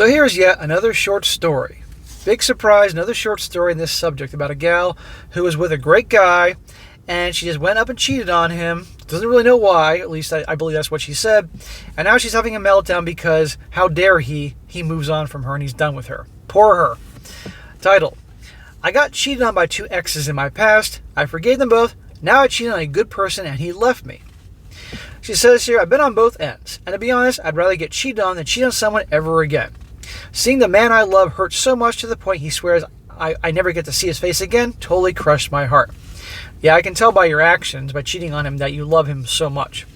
So here's yet another short story. Big surprise, another short story in this subject about a gal who was with a great guy and she just went up and cheated on him. Doesn't really know why, at least I believe that's what she said. And now she's having a meltdown because how dare he moves on from her and he's done with her. Poor her. Title: I got cheated on by 2 exes in my past. I forgave them both. Now I cheated on a good person and he left me. She says here, I've been on both ends. And to be honest, I'd rather get cheated on than cheat on someone ever again. Seeing the man I love hurt so much to the point he swears I never get to see his face again totally crushed my heart. Yeah, I can tell by your actions, by cheating on him, that you love him so much.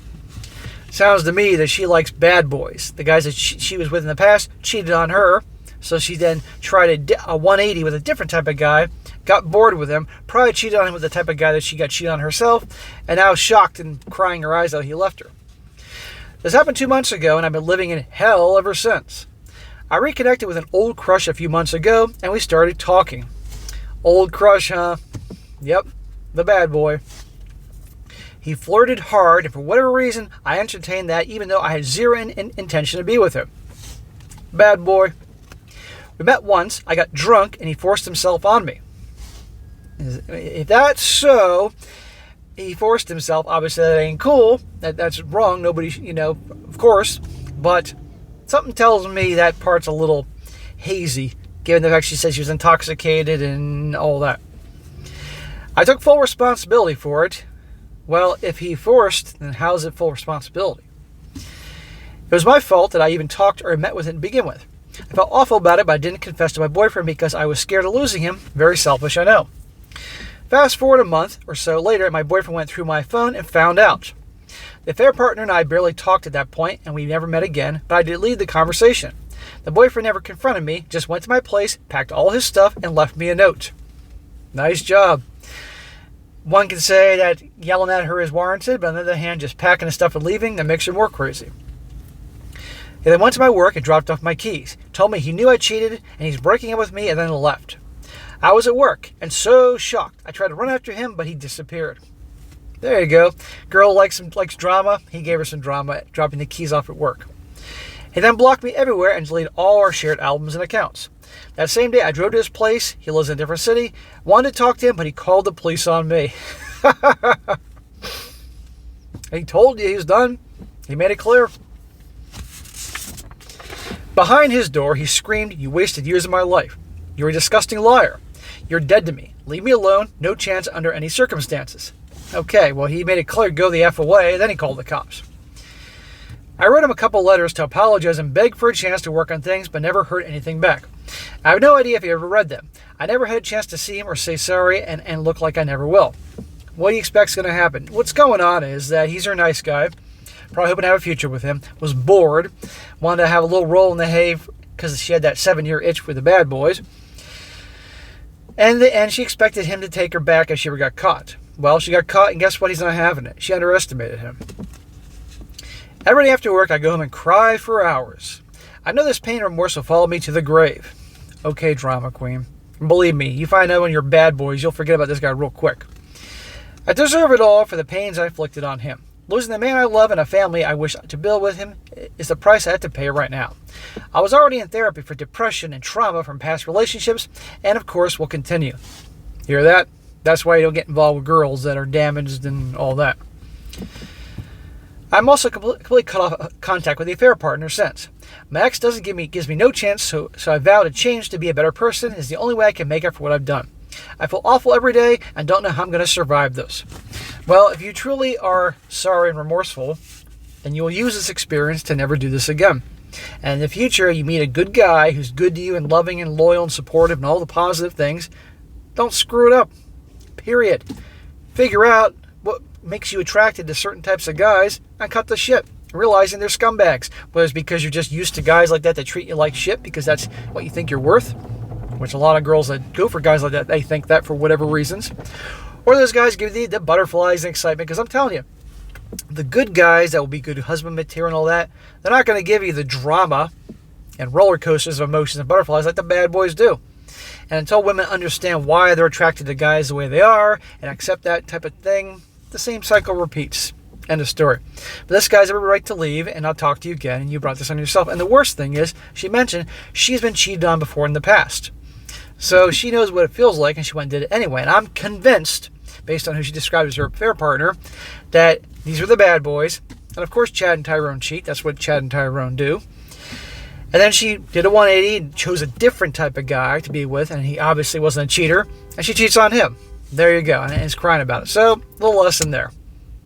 Sounds to me that she likes bad boys. The guys that she was with in the past cheated on her, so she then tried a 180 with a different type of guy, got bored with him, probably cheated on him with the type of guy that she got cheated on herself, and now shocked and crying her eyes out he left her. This happened 2 months ago, and I've been living in hell ever since. I reconnected with an old crush a few months ago, and we started talking. Old crush, huh? Yep, the bad boy. He flirted hard, and for whatever reason, I entertained that even though I had zero intention to be with him. Bad boy. We met once, I got drunk, and he forced himself on me. If that's so, he forced himself. Obviously, that ain't cool. That's wrong. Nobody, of course. But something tells me that part's a little hazy, given the fact she said she was intoxicated and all that. I took full responsibility for it. Well, if he forced, then how's it full responsibility? It was my fault that I even talked or met with him to begin with. I felt awful about it, but I didn't confess to my boyfriend because I was scared of losing him. Very selfish, I know. Fast forward a month or so later, my boyfriend went through my phone and found out. The affair partner and I barely talked at that point, and we never met again, but I did lead the conversation. The boyfriend never confronted me, just went to my place, packed all his stuff, and left me a note. Nice job. One can say that yelling at her is warranted, but on the other hand, just packing the stuff and leaving, that makes her more crazy. He then went to my work and dropped off my keys, told me he knew I cheated, and he's breaking up with me, and then left. I was at work, and so shocked. I tried to run after him, but he disappeared. There you go. Girl likes drama. He gave her some drama, dropping the keys off at work. He then blocked me everywhere and deleted all our shared albums and accounts. That same day, I drove to his place. He lives in a different city. Wanted to talk to him, but he called the police on me. He told you he was done. He made it clear. Behind his door, he screamed, "You wasted years of my life. You're a disgusting liar. You're dead to me. Leave me alone. No chance under any circumstances." Okay, well, he made it clear, go the F away, then he called the cops. I wrote him a couple letters to apologize and beg for a chance to work on things, but never heard anything back. I have no idea if he ever read them. I never had a chance to see him or say sorry, and look like I never will. What do you expect's going to happen? What's going on is that he's her nice guy, probably hoping to have a future with him, was bored, wanted to have a little roll in the hay because she had that 7-year itch with the bad boys, and she expected him to take her back if she ever got caught. Well, she got caught, and guess what? He's not having it. She underestimated him. Every day after work, I go home and cry for hours. I know this pain and remorse will follow me to the grave. Okay, drama queen. And believe me, you find out when you're bad boys, you'll forget about this guy real quick. I deserve it all for the pains I inflicted on him. Losing the man I love and a family I wish to build with him is the price I have to pay right now. I was already in therapy for depression and trauma from past relationships, and of course will continue. Hear that? That's why you don't get involved with girls that are damaged and all that. I'm also completely cut off contact with the affair partner since. My ex gives me no chance, so I vow to change to be a better person. It's the only way I can make up for what I've done. I feel awful every day and don't know how I'm going to survive this. Well, if you truly are sorry and remorseful, then you will use this experience to never do this again. And in the future, you meet a good guy who's good to you and loving and loyal and supportive and all the positive things. Don't screw it up. Period. Figure out what makes you attracted to certain types of guys and cut the shit, realizing they're scumbags. Whether it's because you're just used to guys like that treat you like shit because that's what you think you're worth, which a lot of girls that go for guys like that, they think that for whatever reasons. Or those guys give you the butterflies and excitement, because I'm telling you, the good guys that will be good husband material and all that, they're not going to give you the drama and roller coasters of emotions and butterflies like the bad boys do. And until women understand why they're attracted to guys the way they are and accept that type of thing, the same cycle repeats. End of story. But this guy's every right to leave, and I'll talk to you again, and you brought this on yourself. And the worst thing is, she mentioned she's been cheated on before in the past. So she knows what it feels like, and she went and did it anyway. And I'm convinced, based on who she described as her affair partner, that these were the bad boys. And of course, Chad and Tyrone cheat. That's what Chad and Tyrone do. And then she did a 180 and chose a different type of guy to be with, and he obviously wasn't a cheater, and she cheats on him. There you go, and is crying about it. So, a little lesson there.